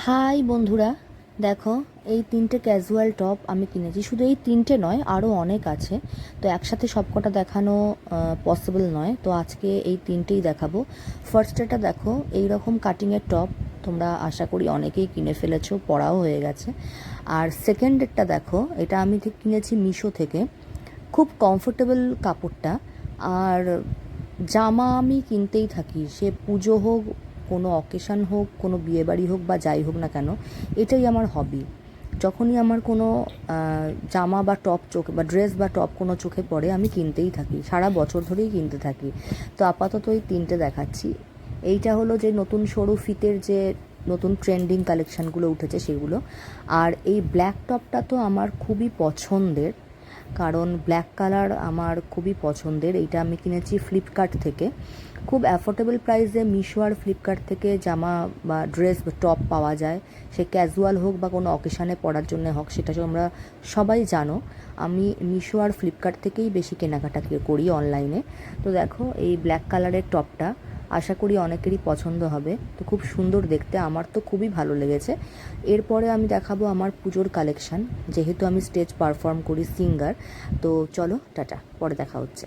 High বন্ধুরা, দেখো এই তিনটে ক্যাজুয়াল টপ আমি কিনেছি। শুধু এই তিনটে নয়, আরও অনেক আছে। তো একসাথে সবকটা দেখানো পসিবল নয়, তো আজকে এই তিনটেই দেখাবো। ফার্স্ট এটা দেখো, এই রকম কাটিংয়ের টপ তোমরা আশা করি অনেকেই কিনে ফেলেছো, পরাও হয়ে গেছে। আর সেকেন্ডেরটা দেখো, এটা আমি ঠিক কিনেছি মিশো থেকে। খুব কমফোর্টেবল কাপড়টা। আর জামা আমি কিনতেই থাকি, সে পুজো হোক, কোনো অকেশান হোক, কোনো বিয়েবাড়ি হোক বা যাই হোক না কেন, এটাই আমার হবি। যখনই আমার কোনো জামা বা টপ চোখে বা ড্রেস বা টপ কোনো চোখে পড়ে, আমি কিনতেই থাকি, সারা বছর ধরেই কিনতে থাকি। তো আপাতত এই তিনটে দেখাচ্ছি। এইটা হলো যে নতুন সরু ফিতের যে নতুন ট্রেন্ডিং কালেকশানগুলো উঠেছে সেগুলো। আর এই ব্ল্যাক টপটা তো আমার খুবই পছন্দের, কারণ ব্ল্যাক কালার আমার খুবই পছন্দের। এইটা আমি কিনেছি ফ্লিপকার্ট থেকে। খুব অ্যাফোর্ডেবল প্রাইসে মিশো আর ফ্লিপকার্ট থেকে জামা বা ড্রেস বা টপ পাওয়া যায়। সে ক্যাজুয়াল হোক বা কোনো অকেশানে পরার জন্য হোক, সেটা তোমরা সবাই জানো। আমি মিশো আর ফ্লিপকার্ট থেকেই বেশি কেনাকাটা করি অনলাইনে। তো দেখো এই ব্ল্যাক কালারের টপটা আশা করি অনেকেরই পছন্দ হবে। তো খুব সুন্দর দেখতে, আমার তো খুবই ভালো লেগেছে। এরপরে আমি দেখাবো আমার পুজোর কালেকশান, যেহেতু আমি স্টেজ পারফর্ম করি, সিঙ্গার। তো চলো, টাটা, পরে দেখা হচ্ছে।